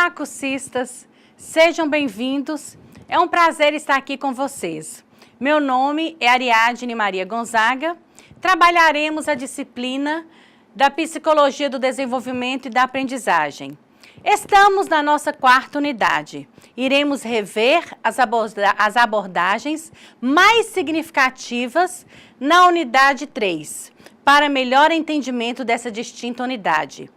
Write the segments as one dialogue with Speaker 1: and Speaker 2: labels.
Speaker 1: Olá, cursistas! Sejam bem-vindos. É um prazer estar aqui com vocês. Meu nome é Ariadne Maria Gonzaga. Trabalharemos a disciplina da Psicologia do Desenvolvimento e da Aprendizagem. Estamos na nossa quarta unidade. Iremos rever as abordagens mais significativas na unidade 3, para melhor entendimento dessa distinta unidade.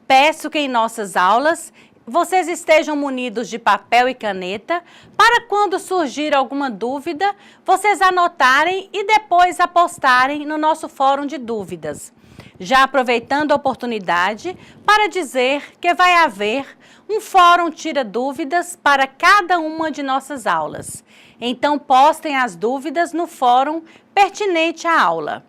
Speaker 1: Peço que em nossas aulas vocês estejam munidos de papel e caneta para quando surgir alguma dúvida, vocês anotarem e depois apostarem no nosso fórum de dúvidas. Já aproveitando a oportunidade para dizer que vai haver um fórum tira dúvidas para cada uma de nossas aulas. Então postem as dúvidas no fórum pertinente à aula.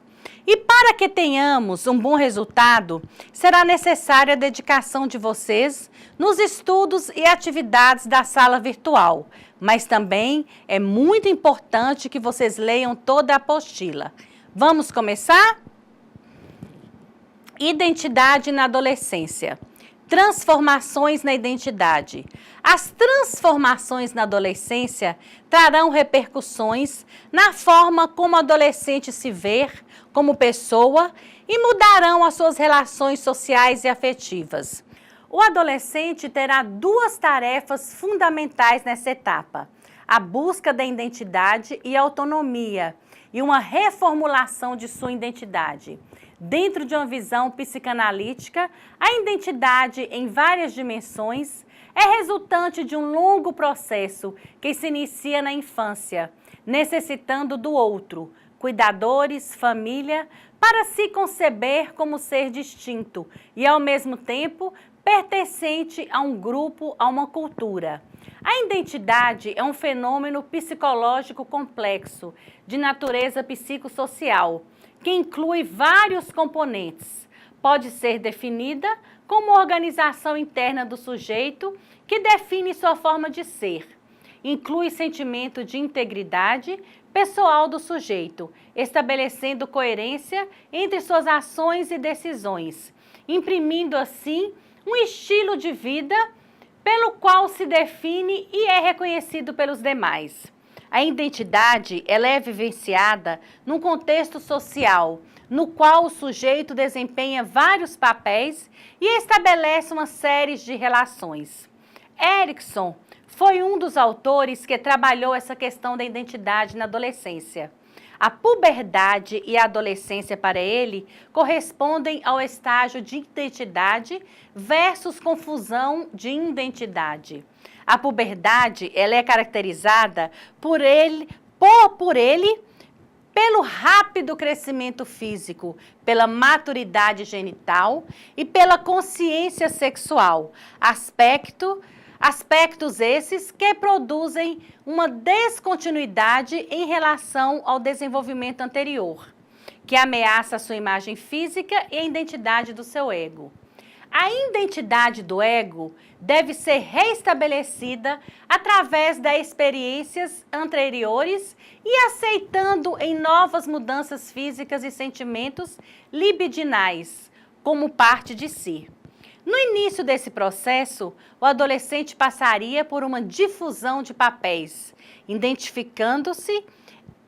Speaker 1: E para que tenhamos um bom resultado, será necessária a dedicação de vocês nos estudos e atividades da sala virtual, mas também é muito importante que vocês leiam toda a apostila. Vamos começar? Identidade na adolescência. Transformações na identidade. As transformações na adolescência trarão repercussões na forma como o adolescente se vê como pessoa e mudarão as suas relações sociais e afetivas. O adolescente terá duas tarefas fundamentais nessa etapa: a busca da identidade e autonomia, e uma reformulação de sua identidade. Dentro de uma visão psicanalítica, a identidade em várias dimensões é resultante de um longo processo que se inicia na infância, necessitando do outro, cuidadores, família, para se conceber como ser distinto e, ao mesmo tempo, pertencente a um grupo, a uma cultura. A identidade é um fenômeno psicológico complexo, de natureza psicossocial, que inclui vários componentes. Pode ser definida como organização interna do sujeito que define sua forma de ser. Inclui sentimento de integridade pessoal do sujeito, estabelecendo coerência entre suas ações e decisões, imprimindo assim um estilo de vida pelo qual se define e é reconhecido pelos demais. A identidade, ela é vivenciada num contexto social, no qual o sujeito desempenha vários papéis e estabelece uma série de relações. Erikson foi um dos autores que trabalhou essa questão da identidade na adolescência. A puberdade e a adolescência para ele correspondem ao estágio de identidade versus confusão de identidade. A puberdade, ela é caracterizada pelo rápido crescimento físico, pela maturidade genital e pela consciência sexual, aspectos esses que produzem uma descontinuidade em relação ao desenvolvimento anterior, que ameaça a sua imagem física e a identidade do seu ego. A identidade do ego deve ser reestabelecida através das experiências anteriores e aceitando em novas mudanças físicas e sentimentos libidinais como parte de si. No início desse processo, o adolescente passaria por uma difusão de papéis, identificando-se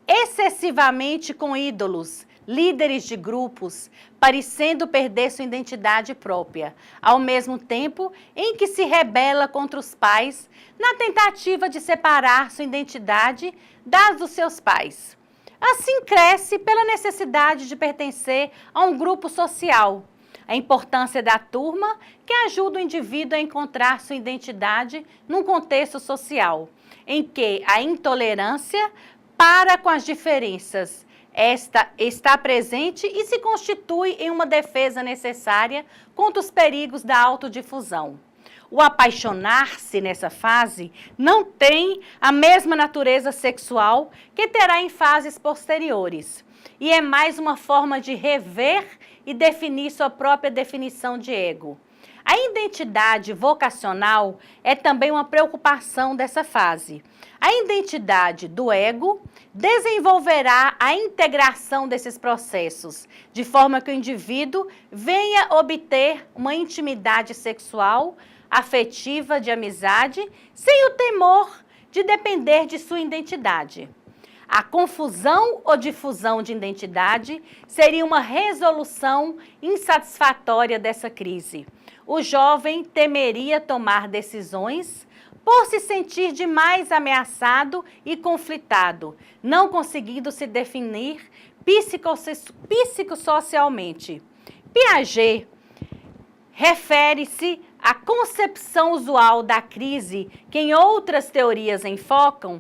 Speaker 1: excessivamente com ídolos, líderes de grupos, parecendo perder sua identidade própria, ao mesmo tempo em que se rebela contra os pais na tentativa de separar sua identidade das dos seus pais. Assim cresce pela necessidade de pertencer a um grupo social, a importância da turma que ajuda o indivíduo a encontrar sua identidade num contexto social, em que a intolerância para com as diferenças está presente e se constitui em uma defesa necessária contra os perigos da autodifusão. O apaixonar-se nessa fase não tem a mesma natureza sexual que terá em fases posteriores, e é mais uma forma de rever e definir sua própria definição de ego. A identidade vocacional é também uma preocupação dessa fase. A identidade do ego desenvolverá a integração desses processos, de forma que o indivíduo venha obter uma intimidade sexual afetiva de amizade, sem o temor de depender de sua identidade. A confusão ou difusão de identidade seria uma resolução insatisfatória dessa crise. O jovem temeria tomar decisões por se sentir demais ameaçado e conflitado, não conseguindo se definir psicossocialmente. Piaget refere-se à concepção usual da crise que em outras teorias enfocam,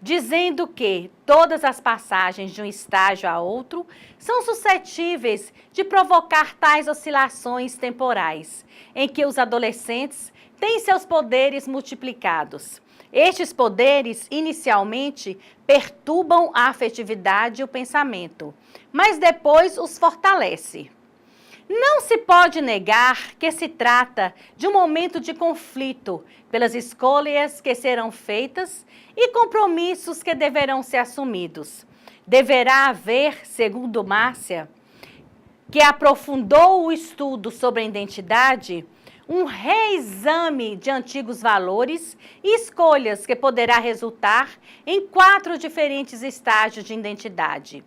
Speaker 1: dizendo que todas as passagens de um estágio a outro são suscetíveis de provocar tais oscilações temporais, em que os adolescentes têm seus poderes multiplicados. Estes poderes, inicialmente, perturbam a afetividade e o pensamento, mas depois os fortalece. Não se pode negar que se trata de um momento de conflito pelas escolhas que serão feitas e compromissos que deverão ser assumidos. Deverá haver, segundo Márcia, que aprofundou o estudo sobre a identidade, um reexame de antigos valores e escolhas que poderá resultar em 4 diferentes estágios de identidade.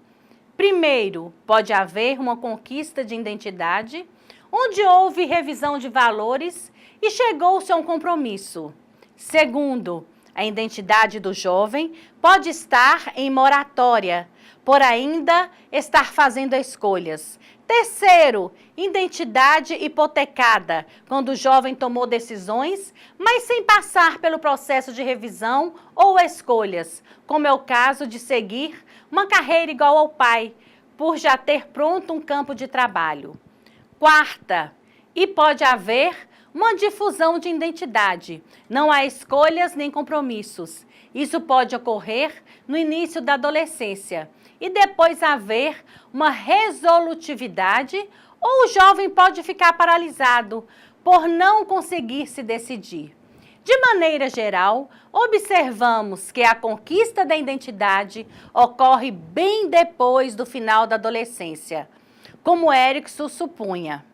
Speaker 1: Primeiro, pode haver uma conquista de identidade, onde houve revisão de valores e chegou-se a um compromisso. Segundo, a identidade do jovem pode estar em moratória, por ainda estar fazendo escolhas. Terceiro, identidade hipotecada, quando o jovem tomou decisões, mas sem passar pelo processo de revisão ou escolhas, como é o caso de seguir uma carreira igual ao pai, por já ter pronto um campo de trabalho. Quarta, e pode haver uma difusão de identidade. Não há escolhas nem compromissos. Isso pode ocorrer no início da adolescência e depois haver uma resolutividade, ou o jovem pode ficar paralisado por não conseguir se decidir. De maneira geral, observamos que a conquista da identidade ocorre bem depois do final da adolescência, como Erickson supunha.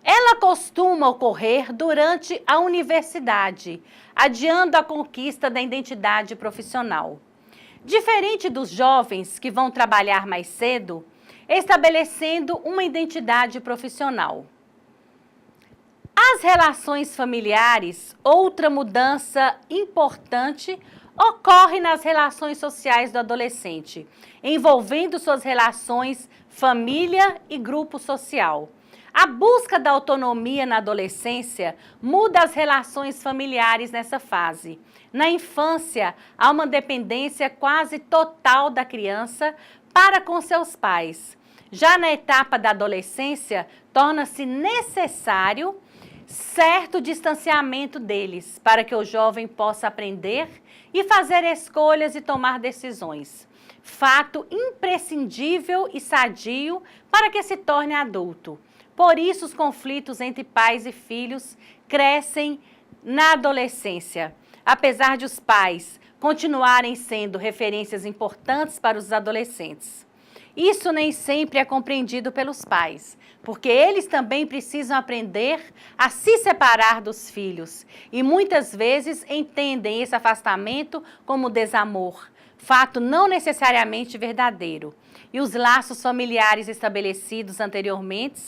Speaker 1: Ela costuma ocorrer durante a universidade, adiando a conquista da identidade profissional. Diferente dos jovens que vão trabalhar mais cedo, estabelecendo uma identidade profissional. As relações familiares, outra mudança importante, ocorre nas relações sociais do adolescente, envolvendo suas relações família e grupo social. A busca da autonomia na adolescência muda as relações familiares nessa fase. Na infância, há uma dependência quase total da criança para com seus pais. Já na etapa da adolescência, torna-se necessário certo distanciamento deles, para que o jovem possa aprender e fazer escolhas e tomar decisões. Fato imprescindível e sadio para que se torne adulto. Por isso, os conflitos entre pais e filhos crescem na adolescência. Apesar de os pais continuarem sendo referências importantes para os adolescentes. Isso nem sempre é compreendido pelos pais, porque eles também precisam aprender a se separar dos filhos e muitas vezes entendem esse afastamento como desamor, fato não necessariamente verdadeiro. E os laços familiares estabelecidos anteriormente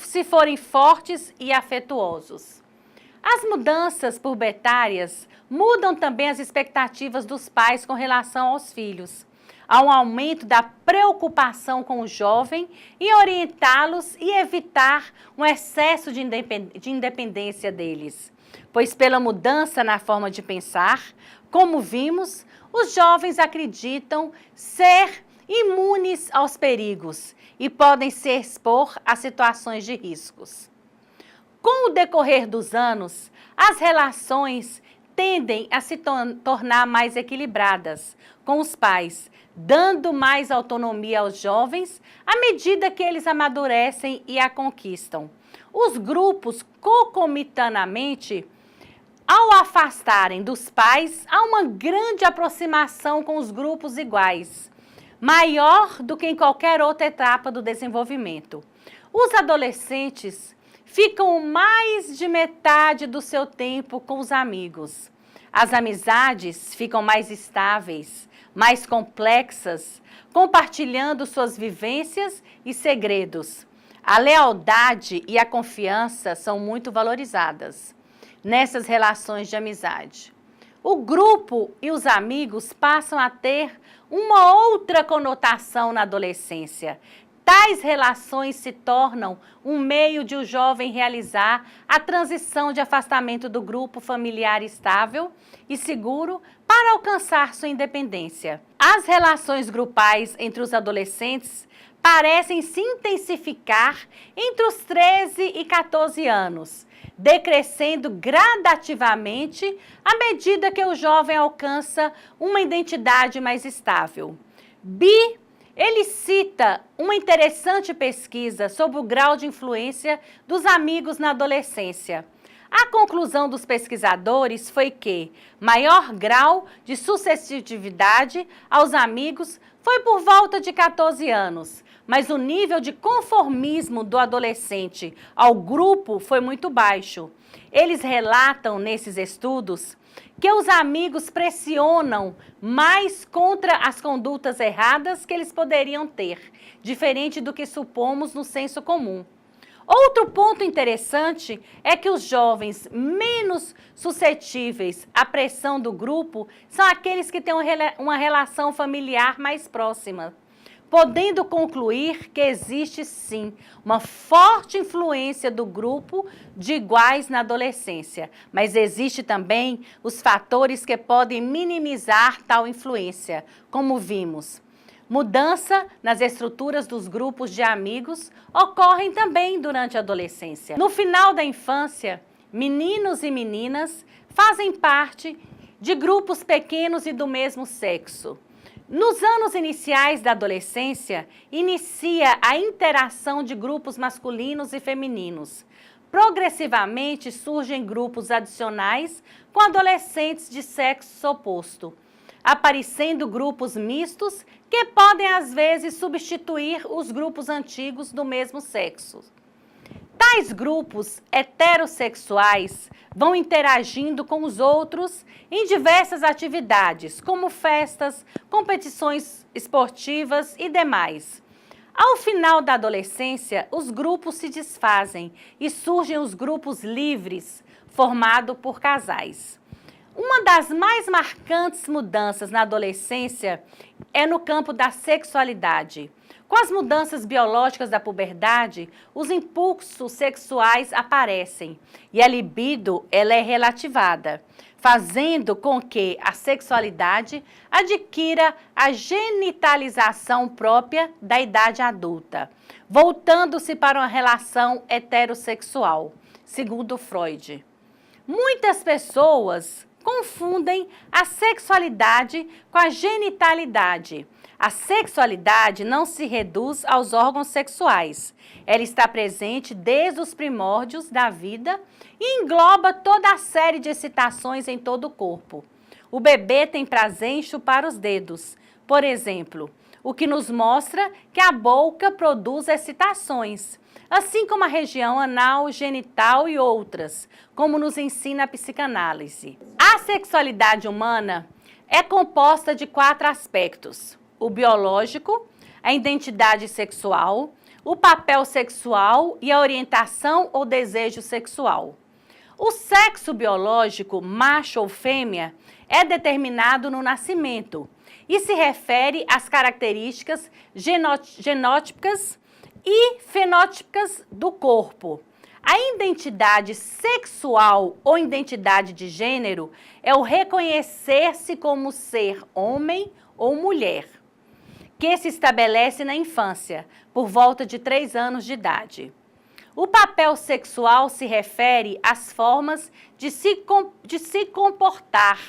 Speaker 1: se forem fortes e afetuosos. As mudanças pubertárias mudam também as expectativas dos pais com relação aos filhos. Há um aumento da preocupação com o jovem em orientá-los e evitar um excesso de independência deles. Pois pela mudança na forma de pensar, como vimos, os jovens acreditam ser imunes aos perigos e podem se expor a situações de riscos. Com o decorrer dos anos, as relações tendem a se tornar mais equilibradas com os pais, dando mais autonomia aos jovens à medida que eles amadurecem e a conquistam. Os grupos, concomitantemente, ao afastarem dos pais, há uma grande aproximação com os grupos iguais, maior do que em qualquer outra etapa do desenvolvimento. Os adolescentes ficam mais de metade do seu tempo com os amigos. As amizades ficam mais estáveis, mais complexas, compartilhando suas vivências e segredos. A lealdade e a confiança são muito valorizadas nessas relações de amizade. O grupo e os amigos passam a ter uma outra conotação na adolescência. Tais relações se tornam um meio de o jovem realizar a transição de afastamento do grupo familiar estável e seguro para alcançar sua independência. As relações grupais entre os adolescentes parecem se intensificar entre os 13 e 14 anos, decrescendo gradativamente à medida que o jovem alcança uma identidade mais estável. Ele cita uma interessante pesquisa sobre o grau de influência dos amigos na adolescência. A conclusão dos pesquisadores foi que maior grau de suscetibilidade aos amigos foi por volta de 14 anos, mas o nível de conformismo do adolescente ao grupo foi muito baixo. Eles relatam nesses estudos que os amigos pressionam mais contra as condutas erradas que eles poderiam ter, diferente do que supomos no senso comum. Outro ponto interessante é que os jovens menos suscetíveis à pressão do grupo são aqueles que têm uma relação familiar mais próxima, podendo concluir que existe sim uma forte influência do grupo de iguais na adolescência, mas existe também os fatores que podem minimizar tal influência, como vimos. Mudança nas estruturas dos grupos de amigos ocorrem também durante a adolescência. No final da infância, meninos e meninas fazem parte de grupos pequenos e do mesmo sexo. Nos anos iniciais da adolescência, inicia a interação de grupos masculinos e femininos. Progressivamente surgem grupos adicionais com adolescentes de sexo oposto, aparecendo grupos mistos que podem às vezes substituir os grupos antigos do mesmo sexo. Tais grupos heterossexuais vão interagindo com os outros em diversas atividades, como festas, competições esportivas e demais. Ao final da adolescência, os grupos se desfazem e surgem os grupos livres, formados por casais. Uma das mais marcantes mudanças na adolescência é no campo da sexualidade. Com as mudanças biológicas da puberdade, os impulsos sexuais aparecem e a libido ela é relativada, fazendo com que a sexualidade adquira a genitalização própria da idade adulta, voltando-se para uma relação heterossexual, segundo Freud. Muitas pessoas confundem a sexualidade com a genitalidade. A sexualidade não se reduz aos órgãos sexuais. Ela está presente desde os primórdios da vida e engloba toda a série de excitações em todo o corpo. O bebê tem prazer em chupar os dedos, por exemplo, o que nos mostra que a boca produz excitações, assim como a região anal, genital e outras, como nos ensina a psicanálise. A sexualidade humana é composta de 4 aspectos: o biológico, a identidade sexual, o papel sexual e a orientação ou desejo sexual. O sexo biológico, macho ou fêmea, é determinado no nascimento e se refere às características genótipas e fenótipas do corpo. A identidade sexual ou identidade de gênero é o reconhecer-se como ser homem ou mulher, que se estabelece na infância, por volta de 3 anos de idade. O papel sexual se refere às formas de se comportar,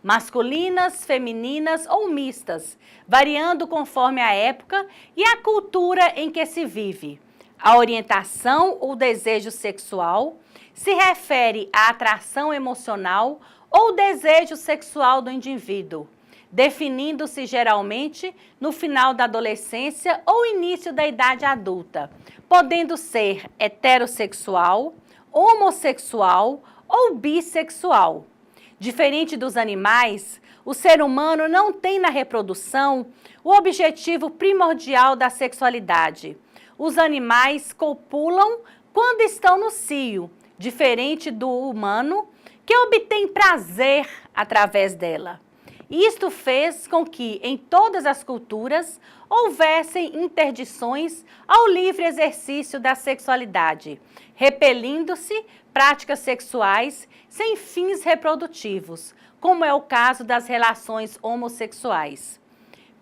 Speaker 1: masculinas, femininas ou mistas, variando conforme a época e a cultura em que se vive. A orientação ou desejo sexual se refere à atração emocional ou desejo sexual do indivíduo. definindo-se geralmente no final da adolescência ou início da idade adulta, podendo ser heterossexual, homossexual ou bissexual. Diferente dos animais, o ser humano não tem na reprodução o objetivo primordial da sexualidade. Os animais copulam quando estão no cio, diferente do humano, que obtém prazer através dela. Isto fez com que, em todas as culturas, houvessem interdições ao livre exercício da sexualidade, repelindo-se práticas sexuais sem fins reprodutivos, como é o caso das relações homossexuais.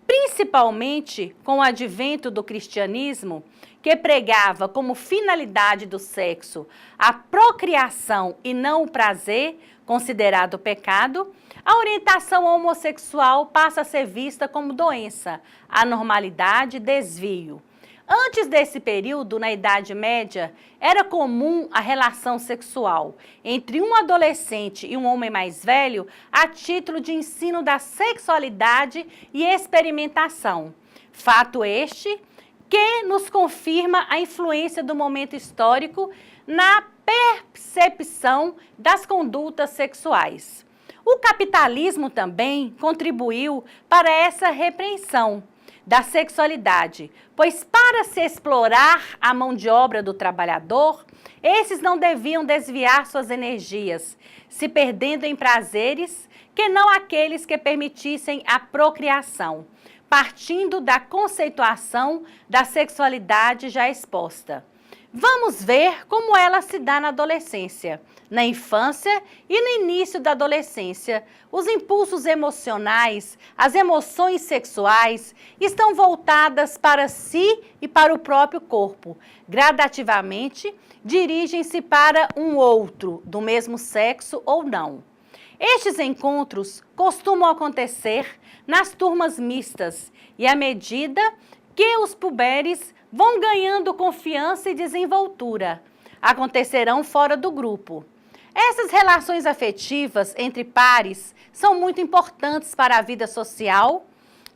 Speaker 1: Principalmente com o advento do cristianismo, que pregava como finalidade do sexo a procriação e não o prazer, considerado pecado, a orientação homossexual passa a ser vista como doença, anormalidade e desvio. Antes desse período, na Idade Média, era comum a relação sexual entre um adolescente e um homem mais velho a título de ensino da sexualidade e experimentação. Fato este que nos confirma a influência do momento histórico na percepção das condutas sexuais. O capitalismo também contribuiu para essa repreensão da sexualidade, pois para se explorar a mão de obra do trabalhador, esses não deviam desviar suas energias, se perdendo em prazeres que não aqueles que permitissem a procriação, partindo da conceituação da sexualidade já exposta. Vamos ver como ela se dá na adolescência. Na infância e no início da adolescência, os impulsos emocionais, as emoções sexuais estão voltadas para si e para o próprio corpo. Gradativamente, dirigem-se para um outro, do mesmo sexo ou não. Estes encontros costumam acontecer nas turmas mistas e, à medida que os puberes vão ganhando confiança e desenvoltura, acontecerão fora do grupo. Essas relações afetivas entre pares são muito importantes para a vida social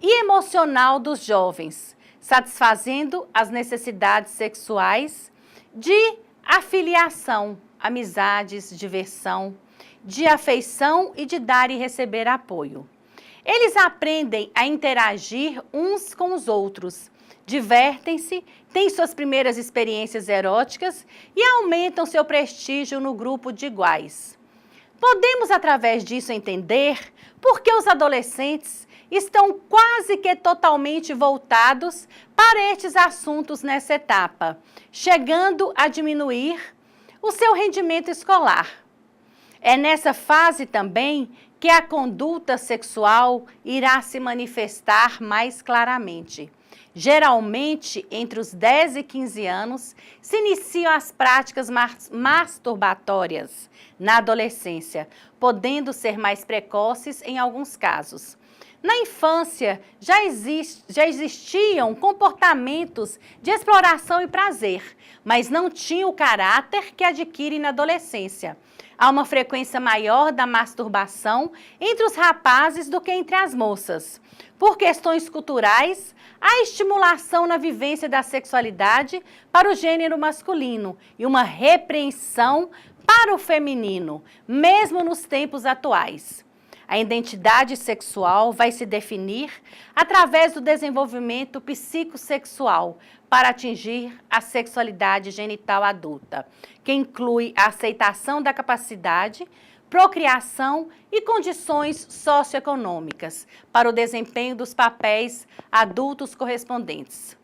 Speaker 1: e emocional dos jovens, satisfazendo as necessidades sexuais de afiliação, amizades, diversão, de afeição e de dar e receber apoio. Eles aprendem a interagir uns com os outros, divertem-se, têm suas primeiras experiências eróticas e aumentam seu prestígio no grupo de iguais. Podemos, através disso, entender por que os adolescentes estão quase que totalmente voltados para estes assuntos nessa etapa, chegando a diminuir o seu rendimento escolar. É nessa fase também que a conduta sexual irá se manifestar mais claramente. Geralmente, entre os 10 e 15 anos, se iniciam as práticas masturbatórias na adolescência, podendo ser mais precoces em alguns casos. Na infância, já existiam comportamentos de exploração e prazer, mas não tinham o caráter que adquirem na adolescência. Há uma frequência maior da masturbação entre os rapazes do que entre as moças. Por questões culturais, há estimulação na vivência da sexualidade para o gênero masculino e uma repreensão para o feminino, mesmo nos tempos atuais. A identidade sexual vai se definir através do desenvolvimento psicossexual para atingir a sexualidade genital adulta, que inclui a aceitação da capacidade, procriação e condições socioeconômicas para o desempenho dos papéis adultos correspondentes.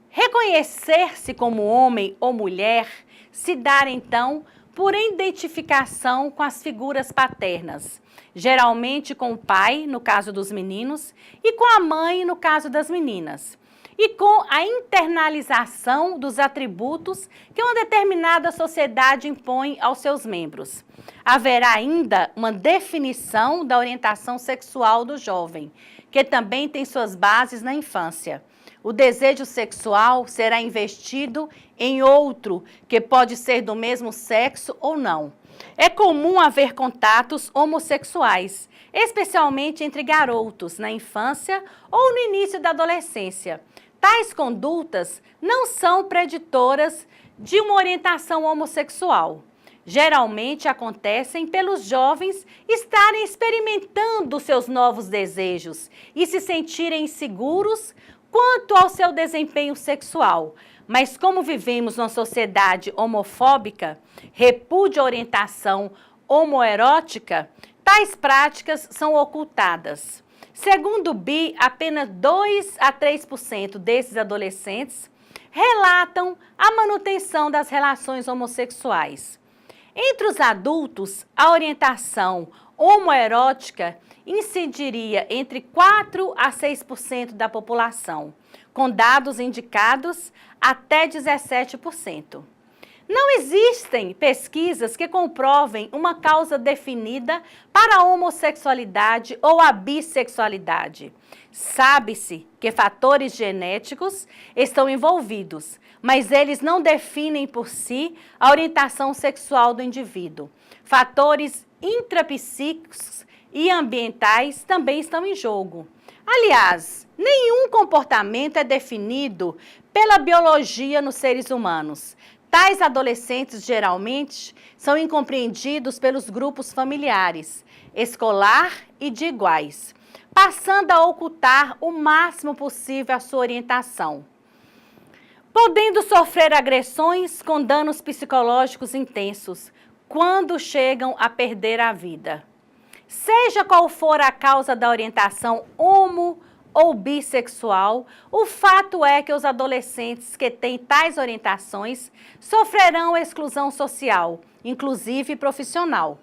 Speaker 1: Reconhecer-se como homem ou mulher se dá, então, por identificação com as figuras paternas, geralmente com o pai, no caso dos meninos, e com a mãe, no caso das meninas, e com a internalização dos atributos que uma determinada sociedade impõe aos seus membros. Haverá ainda uma definição da orientação sexual do jovem, que também tem suas bases na infância. O desejo sexual será investido em outro, que pode ser do mesmo sexo ou não. É comum haver contatos homossexuais, especialmente entre garotos na infância ou no início da adolescência. Tais condutas não são preditoras de uma orientação homossexual. Geralmente acontecem pelos jovens estarem experimentando seus novos desejos e se sentirem inseguros quanto ao seu desempenho sexual. Mas como vivemos numa sociedade homofóbica, repúdia a orientação homoerótica, tais práticas são ocultadas. Segundo o BI, apenas 2 a 3% desses adolescentes relatam a manutenção das relações homossexuais. Entre os adultos, a orientação homoerótica incidiria entre 4 a 6% da população, com dados indicados até 17%. Não existem pesquisas que comprovem uma causa definida para a homossexualidade ou a bissexualidade. Sabe-se que fatores genéticos estão envolvidos, mas eles não definem por si a orientação sexual do indivíduo. Fatores intrapsíquicos e ambientais também estão em jogo. Aliás, nenhum comportamento é definido pela biologia nos seres humanos. Tais adolescentes, geralmente, são incompreendidos pelos grupos familiares, escolar e de iguais, passando a ocultar o máximo possível a sua orientação, podendo sofrer agressões com danos psicológicos intensos quando chegam a perder a vida. Seja qual for a causa da orientação homo ou bissexual, o fato é que os adolescentes que têm tais orientações sofrerão exclusão social, inclusive profissional,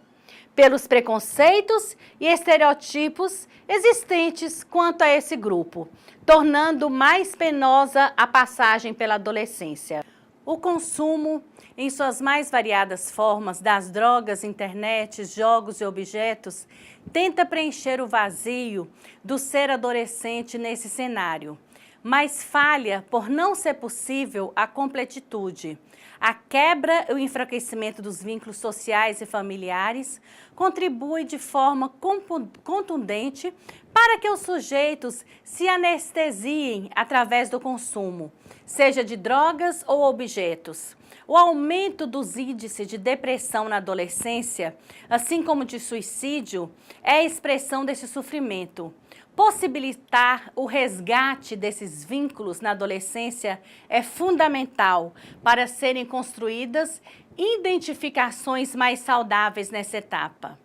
Speaker 1: pelos preconceitos e estereotipos existentes quanto a esse grupo, tornando mais penosa a passagem pela adolescência. O consumo, em suas mais variadas formas, das drogas, internet, jogos e objetos, tenta preencher o vazio do ser adolescente nesse cenário, mas falha por não ser possível a completitude. A quebra e o enfraquecimento dos vínculos sociais e familiares contribui de forma contundente para que os sujeitos se anestesiem através do consumo, seja de drogas ou objetos. O aumento dos índices de depressão na adolescência, assim como de suicídio, é a expressão desse sofrimento. Possibilitar o resgate desses vínculos na adolescência é fundamental para serem construídas identificações mais saudáveis nessa etapa.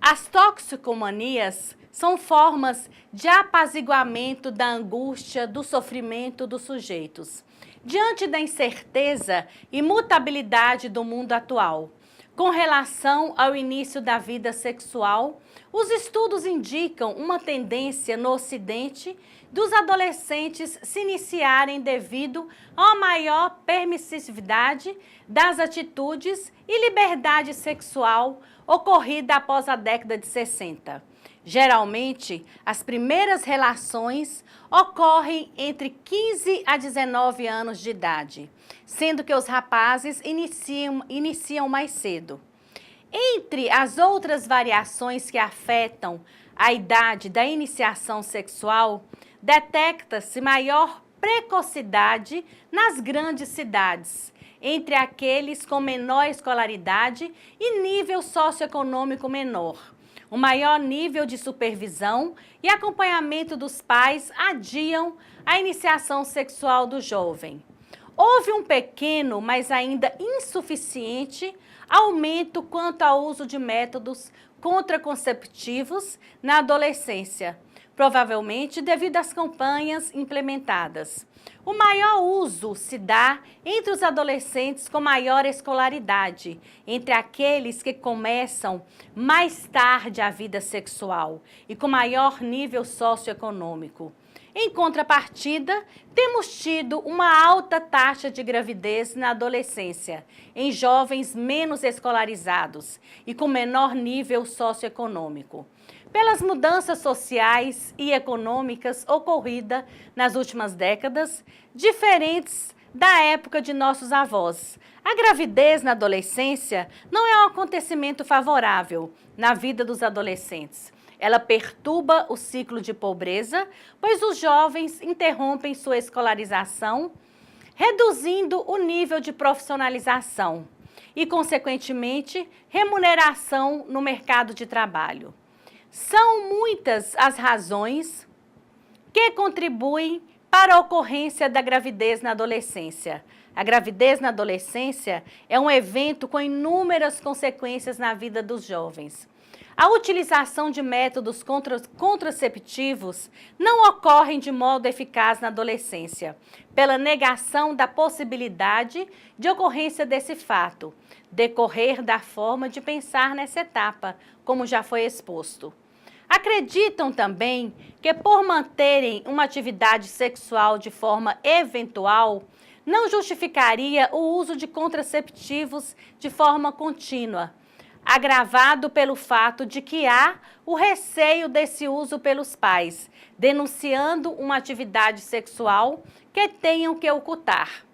Speaker 1: As toxicomanias são formas de apaziguamento da angústia, do sofrimento dos sujeitos, diante da incerteza e mutabilidade do mundo atual. Com relação ao início da vida sexual, os estudos indicam uma tendência no Ocidente dos adolescentes se iniciarem devido a uma maior permissividade das atitudes e liberdade sexual ocorrida após a década de 60. Geralmente, as primeiras relações ocorrem entre 15 a 19 anos de idade, sendo que os rapazes iniciam mais cedo. Entre as outras variações que afetam a idade da iniciação sexual, detecta-se maior precocidade nas grandes cidades, entre aqueles com menor escolaridade e nível socioeconômico menor. O maior nível de supervisão e acompanhamento dos pais adiam a iniciação sexual do jovem. Houve um pequeno, mas ainda insuficiente, aumento quanto ao uso de métodos contraconceptivos na adolescência, provavelmente devido às campanhas implementadas. O maior uso se dá entre os adolescentes com maior escolaridade, entre aqueles que começam mais tarde a vida sexual e com maior nível socioeconômico. Em contrapartida, temos tido uma alta taxa de gravidez na adolescência, em jovens menos escolarizados e com menor nível socioeconômico. Pelas mudanças sociais e econômicas ocorridas nas últimas décadas, diferentes da época de nossos avós. A gravidez na adolescência não é um acontecimento favorável na vida dos adolescentes. Ela perturba o ciclo de pobreza, pois os jovens interrompem sua escolarização, reduzindo o nível de profissionalização e, consequentemente, remuneração no mercado de trabalho. São muitas as razões que contribuem para a ocorrência da gravidez na adolescência. A gravidez na adolescência é um evento com inúmeras consequências na vida dos jovens. A utilização de métodos contraceptivos não ocorre de modo eficaz na adolescência, pela negação da possibilidade de ocorrência desse fato, decorrer da forma de pensar nessa etapa, como já foi exposto. Acreditam também que, por manterem uma atividade sexual de forma eventual, não justificaria o uso de contraceptivos de forma contínua, agravado pelo fato de que há o receio desse uso pelos pais, denunciando uma atividade sexual que tenham que ocultar.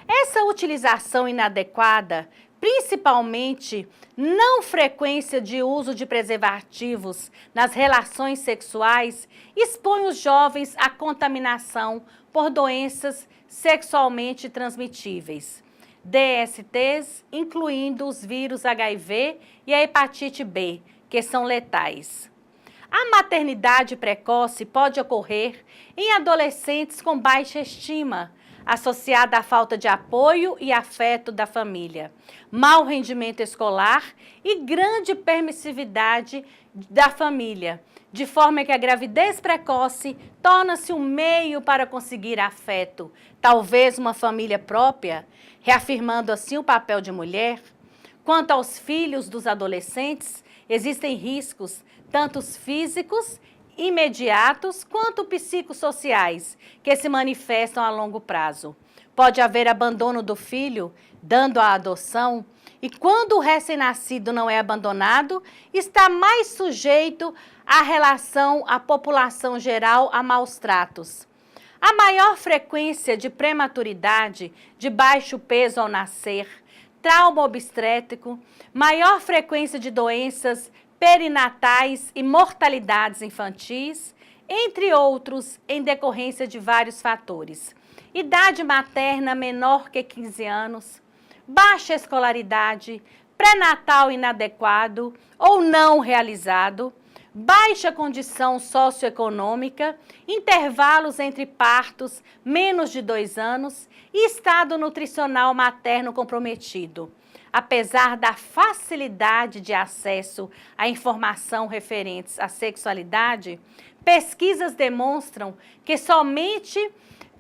Speaker 1: Essa utilização inadequada, principalmente não frequência de uso de preservativos nas relações sexuais, expõe os jovens à contaminação por doenças sexualmente transmitíveis. DSTs, incluindo os vírus HIV e a hepatite B, que são letais. A maternidade precoce pode ocorrer em adolescentes com baixa estima, associada à falta de apoio e afeto da família, mau rendimento escolar e grande permissividade da família, de forma que a gravidez precoce torna-se um meio para conseguir afeto, talvez uma família própria, reafirmando assim o papel de mulher. Quanto aos filhos dos adolescentes, existem riscos, tanto físicos, imediatos, quanto psicossociais, que se manifestam a longo prazo. Pode haver abandono do filho, dando a adoção, e quando o recém-nascido não é abandonado, está mais sujeito à relação à população geral a maus tratos. A maior frequência de prematuridade, de baixo peso ao nascer, trauma obstétrico, maior frequência de doenças perinatais e mortalidades infantis, entre outros, em decorrência de vários fatores. Idade materna menor que 15 anos, baixa escolaridade, pré-natal inadequado ou não realizado, baixa condição socioeconômica, intervalos entre partos menos de 2 anos e estado nutricional materno comprometido. Apesar da facilidade de acesso à informação referentes à sexualidade, pesquisas demonstram que somente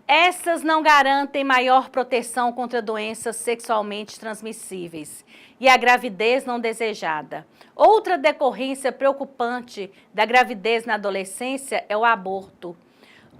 Speaker 1: essas não garantem maior proteção contra doenças sexualmente transmissíveis e a gravidez não desejada. Outra decorrência preocupante da gravidez na adolescência é o aborto.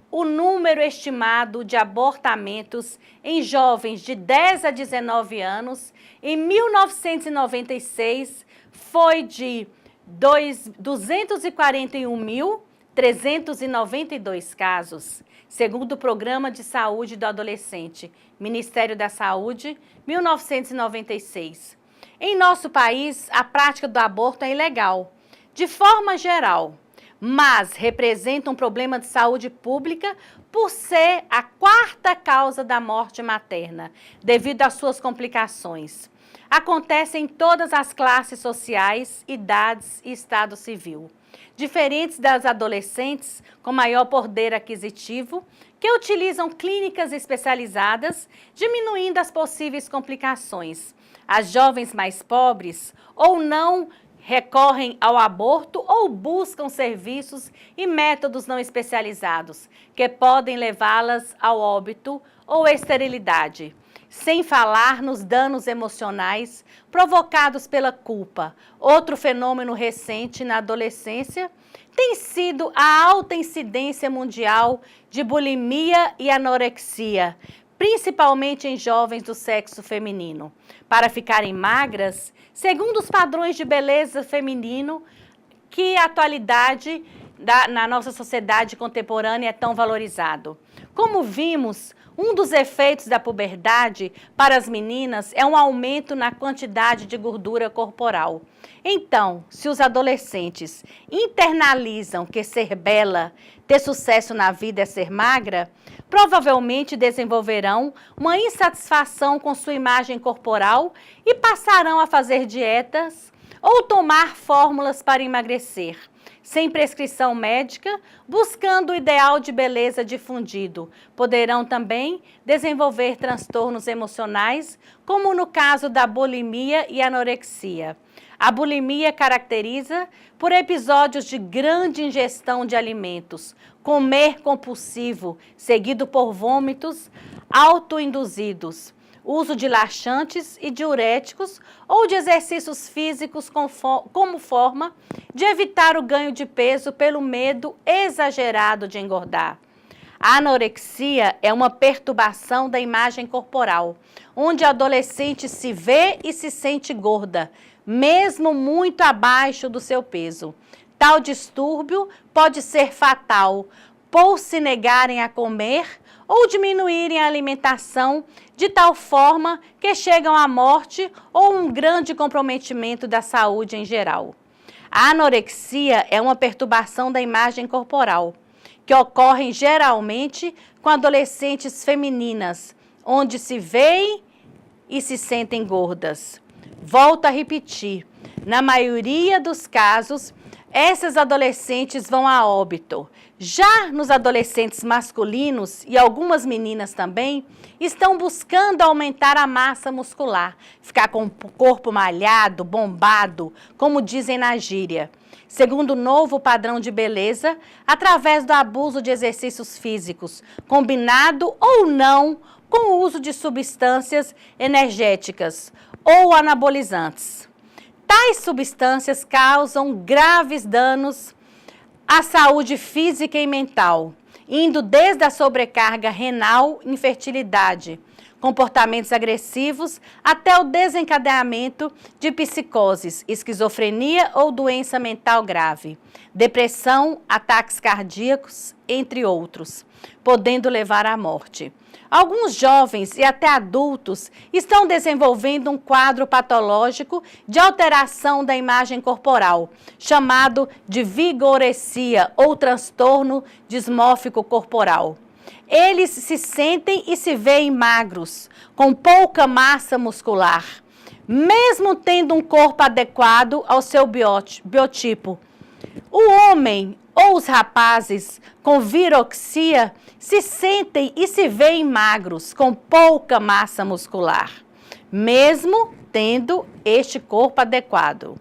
Speaker 1: O número estimado de abortamentos em jovens de 10 a 19 anos em 1996 foi de 241.392 casos, segundo o Programa de Saúde do Adolescente, Ministério da Saúde, 1996. Em nosso país, a prática do aborto é ilegal, de forma geral, mas representa um problema de saúde pública por ser a 4ª causa da morte materna, devido às suas complicações. Acontece em todas as classes sociais, idades e estado civil. Diferentes das adolescentes com maior poder aquisitivo, que utilizam clínicas especializadas, diminuindo as possíveis complicações. As jovens mais pobres ou não recorrem ao aborto ou buscam serviços e métodos não especializados, que podem levá-las ao óbito ou esterilidade. Sem falar nos danos emocionais provocados pela culpa. Outro fenômeno recente na adolescência tem sido a alta incidência mundial de bulimia e anorexia, principalmente em jovens do sexo feminino. Para ficarem magras, segundo os padrões de beleza feminino, que a atualidade na nossa sociedade contemporânea é tão valorizado. Como vimos, um dos efeitos da puberdade para as meninas é um aumento na quantidade de gordura corporal. Então, se os adolescentes internalizam que ser bela, ter sucesso na vida é ser magra, provavelmente desenvolverão uma insatisfação com sua imagem corporal e passarão a fazer dietas ou tomar fórmulas para emagrecer, sem prescrição médica, buscando o ideal de beleza difundido. Poderão também desenvolver transtornos emocionais, como no caso da bulimia e anorexia. A bulimia caracteriza por episódios de grande ingestão de alimentos, comer compulsivo, seguido por vômitos autoinduzidos, uso de laxantes e diuréticos ou de exercícios físicos como forma de evitar o ganho de peso pelo medo exagerado de engordar. A anorexia é uma perturbação da imagem corporal, onde a adolescente se vê e se sente gorda, mesmo muito abaixo do seu peso. Tal distúrbio pode ser fatal, por se negarem a comer ou diminuírem a alimentação de tal forma que chegam à morte ou um grande comprometimento da saúde em geral. A anorexia é uma perturbação da imagem corporal, que ocorre geralmente com adolescentes femininas, onde se veem e se sentem gordas. Volto a repetir, na maioria dos casos, essas adolescentes vão a óbito. Já nos adolescentes masculinos e algumas meninas também, estão buscando aumentar a massa muscular, ficar com o corpo malhado, bombado, como dizem na gíria, segundo o novo padrão de beleza, através do abuso de exercícios físicos, combinado ou não com o uso de substâncias energéticas ou anabolizantes. Tais substâncias causam graves danos à saúde física e mental, indo desde a sobrecarga renal, infertilidade, comportamentos agressivos, até o desencadeamento de psicoses, esquizofrenia ou doença mental grave, depressão, ataques cardíacos, entre outros, podendo levar à morte. Alguns jovens e até adultos estão desenvolvendo um quadro patológico de alteração da imagem corporal, chamado de vigoresia ou transtorno dismórfico corporal. Eles se sentem e se veem magros, com pouca massa muscular, mesmo tendo um corpo adequado ao seu biotipo. O homem ou os rapazes com viroxia se sentem e se veem magros, com pouca massa muscular, mesmo tendo este corpo adequado.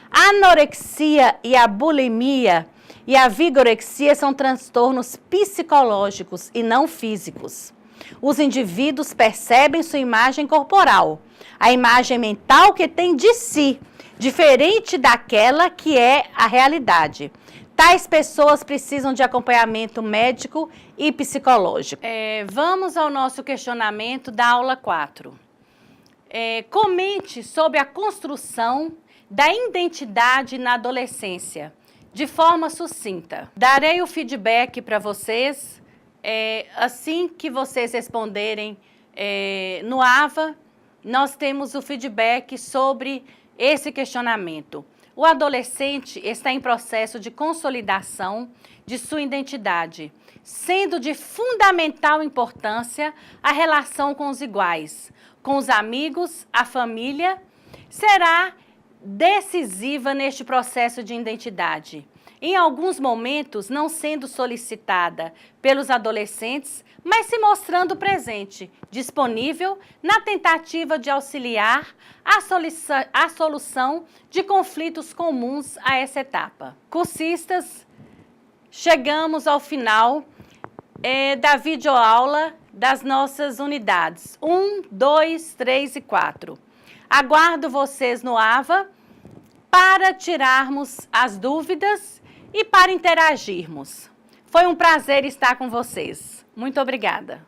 Speaker 1: A anorexia e a bulimia e a vigorexia são transtornos psicológicos e não físicos. Os indivíduos percebem sua imagem corporal, a imagem mental que tem de si, diferente daquela que é a realidade. Tais pessoas precisam de acompanhamento médico e psicológico. Vamos ao nosso questionamento da aula 4. Comente sobre a construção da identidade na adolescência, de forma sucinta. Darei o feedback para vocês assim que vocês responderem no AVA. Nós temos o feedback sobre esse questionamento. O adolescente está em processo de consolidação de sua identidade, sendo de fundamental importância a relação com os iguais, com os amigos, a família, será decisiva neste processo de identidade. Em alguns momentos, não sendo solicitada pelos adolescentes, mas se mostrando presente, disponível na tentativa de auxiliar a solução de conflitos comuns a essa etapa. Cursistas, chegamos ao final da videoaula das nossas unidades 1, 2, 3 e 4. Aguardo vocês no AVA para tirarmos as dúvidas e para interagirmos. Foi um prazer estar com vocês. Muito obrigada.